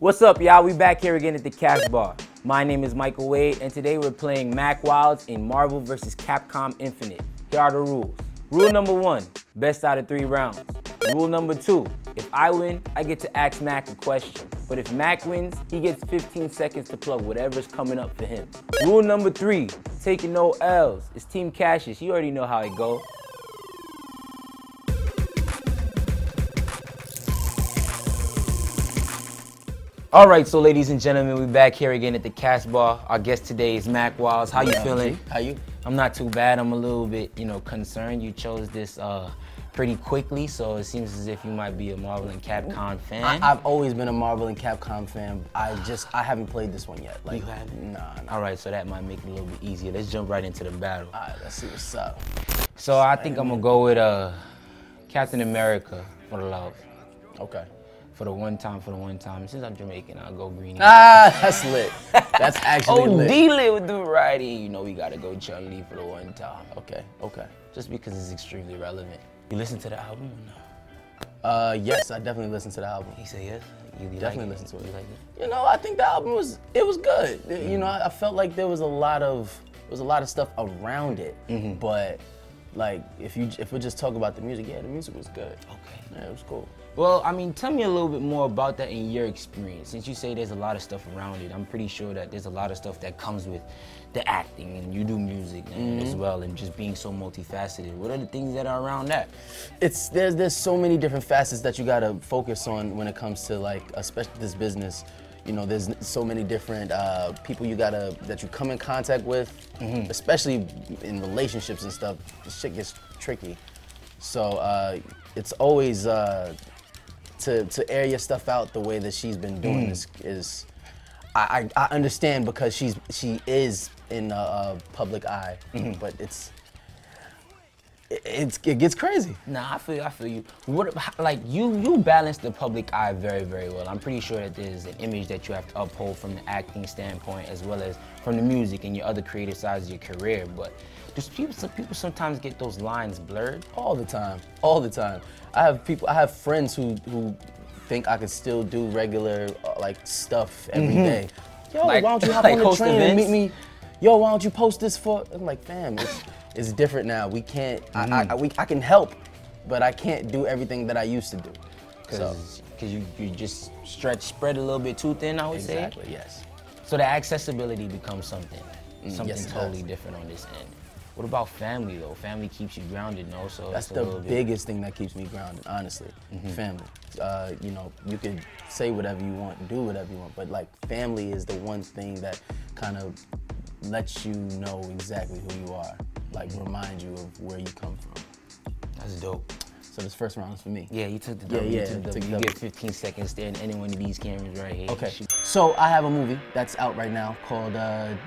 What's up, y'all? We back here again at the CasBar. My name is Michael Wade, and today we're playing Mack Wilds in Marvel vs. Capcom Infinite. Here are the rules. Rule number 1, best out of 3 rounds. Rule number 2, if I win, I get to ask Mack a question. But if Mack wins, he gets 15 seconds to plug whatever's coming up for him. Rule number 3, taking no L's. It's Team Cassius. You already know how it goes. All right, so ladies and gentlemen, we're back here again at the CasBar. Our guest today is Mack Wilds. How you feeling? How you? I'm not too bad. I'm a little bit, concerned. You chose this pretty quickly, so it seems as if you might be a Marvel and Capcom fan. I've always been a Marvel and Capcom fan. I haven't played this one yet. You haven't? Nah. All right, so that might make it a little bit easier. Let's jump right into the battle. All right, let's see what's up. So I think I'm gonna go with Captain America for the love. Okay. For the one time. Since I'm Jamaican, I'll go green. Ah, that's lit. That's actually lit. D-lit with the variety. We gotta go Chun-Li for the one time. Okay. Just because it's extremely relevant. You listen to the album or no? Yes, I definitely listened to the album. He said yes? You Definitely like listened to it. You like it? I think the album was good. I felt like there was a lot of stuff around it. But like if we just talk about the music, the music was good. Okay. Yeah, it was cool. Well, I mean, tell me a little bit more about that in your experience. Since you say there's a lot of stuff around it, I'm pretty sure that there's a lot of stuff that comes with the acting, and you do music as well, and just being so multifaceted. What are the things that are around that? There's so many different facets that you gotta focus on when it comes to, like, especially this business. There's so many different people that you come in contact with, especially in relationships and stuff. This shit gets tricky. So it's always to air your stuff out the way that she's been doing is I understand, because she is in a public eye, but it gets crazy. Nah, I feel you. You balance the public eye very, very well. I'm pretty sure that there's an image that you have to uphold from the acting standpoint, as well as from the music and your other creative sides of your career. But some people sometimes get those lines blurred. All the time. I have friends who think I could still do regular stuff every day. Yo, why don't you hop on the train and meet me? Yo, why don't you post this for? I'm like, fam, it's different now. We can't. I can help, but I can't do everything that I used to do. Because you just spread a little bit too thin, I would say. Exactly. Yes. So the accessibility becomes something Yes, totally different on this end. What about family though? Family keeps you grounded, no? So that's the biggest thing that keeps me grounded, honestly. Family. You could say whatever you want, do whatever you want, but like family is the one thing that kind of lets you know exactly who you are, like remind you of where you come from. That's dope. So this first round is for me. Yeah, you took the W. You get 15 seconds staring at any one of these cameras right here. Okay. So I have a movie that's out right now called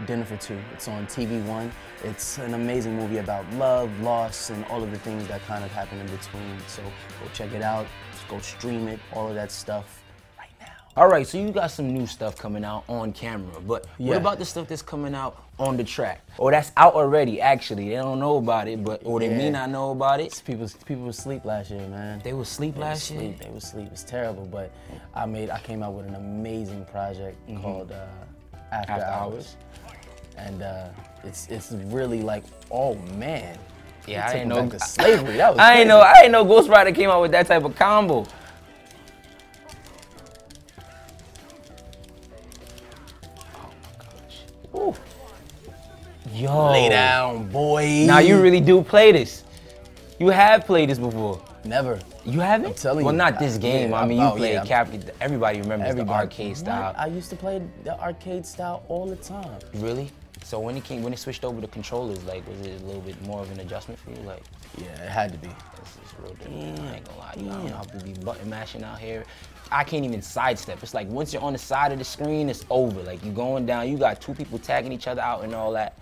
Dinner for Two. It's on TV1. It's an amazing movie about love, loss, and all of the things that kind of happen in between. So go check it out. Just go stream it. All of that stuff right now. All right, so you got some new stuff coming out on camera, but what about the stuff that's coming out on the track? Or that's out already, actually. They don't know about it, or they may not know about it. People were asleep last year, man. They were asleep last year? They were asleep. It's terrible, but I came out with an amazing project called After Hours. And it's really like, oh man. Yeah, I didn't know. Back to slavery. That was I didn't know Ghost Rider came out with that type of combo. Ooh. Yo. Lay down, boy. Now you really do play this. You have played this before. Never. You haven't? I'm telling you. Well, not this game. I mean, you played Capcom. Everybody remembers the arcade style. I used to play the arcade style all the time. Really? So when it switched over to controllers, was it a little bit more of an adjustment for you? Yeah, it had to be. It's real different. I ain't gonna lie. I don't know how to be button mashing out here. I can't even sidestep. It's like once you're on the side of the screen, it's over. Like you going down, you got two people tagging each other out and all that.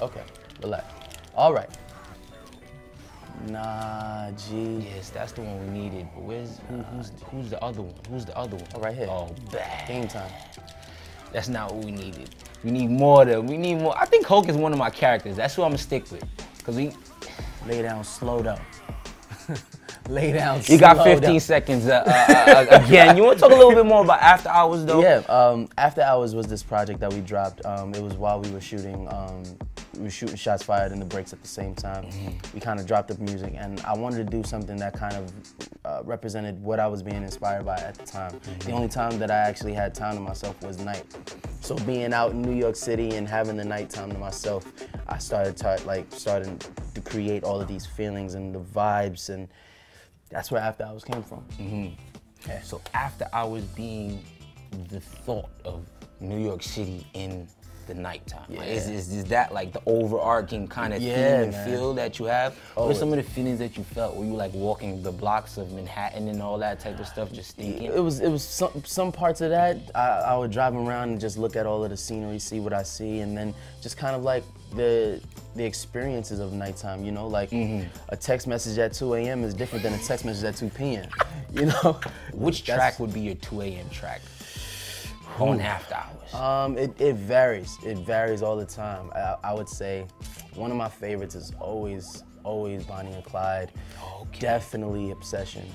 Okay, relax. All right. Nah, G. Yes, that's the one we needed. But who's the other one? Who's the other one? Oh, right here. Oh, bad. Game time. That's not what we needed. We need more of them. We need more. I think Hulk is one of my characters. That's who I'm gonna stick with. Cause lay down slow though. Lay down You got 15 seconds again. You want to talk a little bit more about After Hours though? Yeah, After Hours was this project that we dropped. It was while we were shooting. We were shooting Shots Fired in the breaks at the same time. We kind of dropped the music, and I wanted to do something that kind of represented what I was being inspired by at the time. The only time that I actually had time to myself was night. So being out in New York City and having the nighttime to myself, I started to create all of these feelings and the vibes, and that's where After Hours came from. Okay. So After Hours being the thought of New York City in the nighttime. Yeah. Like, is that like the overarching kind of theme and feel that you have? What are some of the feelings that you felt? Were you like walking the blocks of Manhattan and all that type of stuff, just thinking? It was some parts of that. I would drive around and just look at all of the scenery, see what I see, and then just kind of like the experiences of nighttime, you know? Like a text message at 2 a.m. is different than a text message at 2 p.m., you know? Which track would be your 2 a.m. track on After Hours? It varies. It varies all the time. I would say one of my favorites is always Bonnie and Clyde. Okay. Definitely Obsession.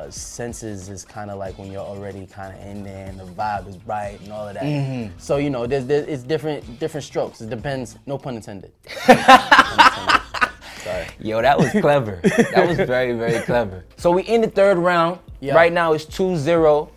Senses is kind of like when you're already kind of in there and the vibe is right and all of that. So you know, it's different strokes. It depends. No pun intended. Sorry. Yo, that was clever. That was very, very clever. So we in the third round. Yeah. Right now it's 2-0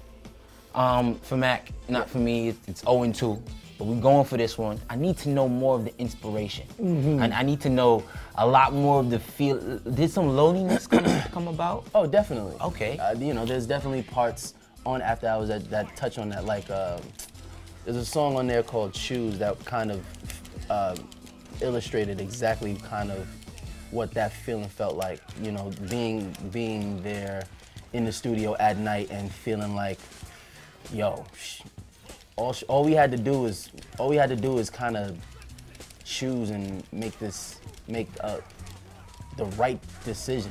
for Mac. Not for me. It's 0-2. But we're going for this one. I need to know more of the inspiration. And I need to know a lot more of the feel. Did some loneliness come about? Oh, definitely. Okay. You know, there's definitely parts on After Hours that touch on that. Like, there's a song on there called Choose that kind of illustrated exactly kind of what that feeling felt like. You know, being there in the studio at night and feeling like, yo, all we had to do is kind of choose and make the right decision.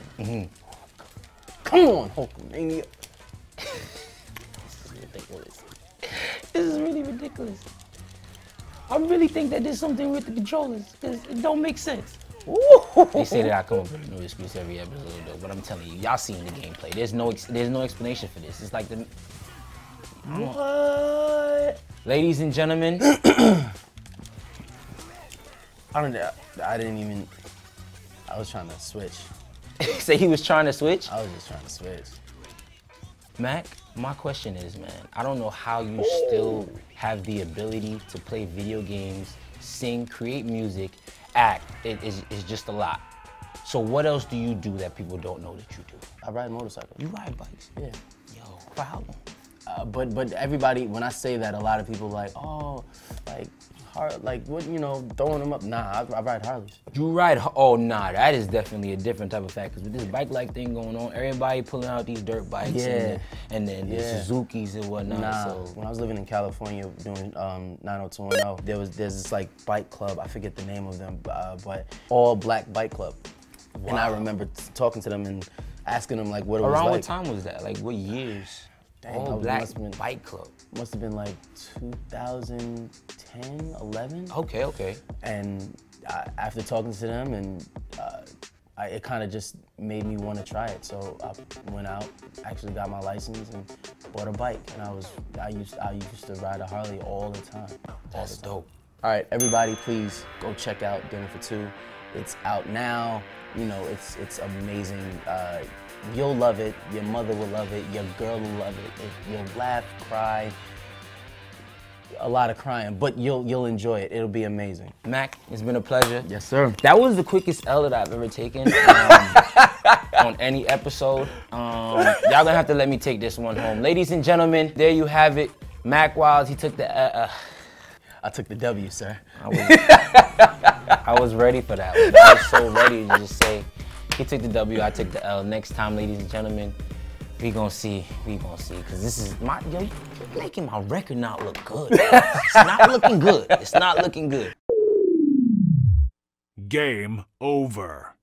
Come on, Hulkamania. This is ridiculous. This is really ridiculous. I really think that there's something with the controllers, because it don't make sense. They say that I come up with a new excuse every episode though, but I'm telling you, y'all seen the gameplay. There's no explanation for this. It's like the... What? Ladies and gentlemen. I was trying to switch. Say he was trying to switch? I was just trying to switch. Mac, my question is, man, I don't know how you still have the ability to play video games, sing, create music, act. It's just a lot. So what else do you do that people don't know that you do? I ride motorcycles. You ride bikes? Yeah. Yo, for how long? But everybody, when I say that, a lot of people like, oh, like what, you know, throwing them up. Nah, I ride Harleys. You ride, oh nah, that is definitely a different type of fact, because with this bike-like thing going on, everybody pulling out these dirt bikes and then the Suzukis and whatnot. Nah, so. when I was living in California doing 90210, there's this like bike club, I forget the name of them, but all black bike club. Wow. And I remember talking to them and asking them like what it was like. Around what time was that? Like what years? Dang, all black bike club. Must have been like 2010, 11. Okay. And after talking to them, and it kind of just made me want to try it. So I went out, actually got my license, and bought a bike. And I used to ride a Harley all the time. That's dope. All right, everybody, please go check out Dinner for Two. It's out now. You know, it's amazing. You'll love it. Your mother will love it. Your girl will love it. You'll laugh, cry, a lot of crying, but you'll enjoy it. It'll be amazing. Mac, it's been a pleasure. Yes, sir. That was the quickest L that I've ever taken on any episode. Y'all gonna have to let me take this one home. Ladies and gentlemen, there you have it. Mack Wilds, he took the I took the W, sir. I was ready for that one. I was so ready to just say, he took the W, I took the L. Next time, ladies and gentlemen, we gonna see, because this is you're making my record not look good. It's not looking good. It's not looking good. Game over.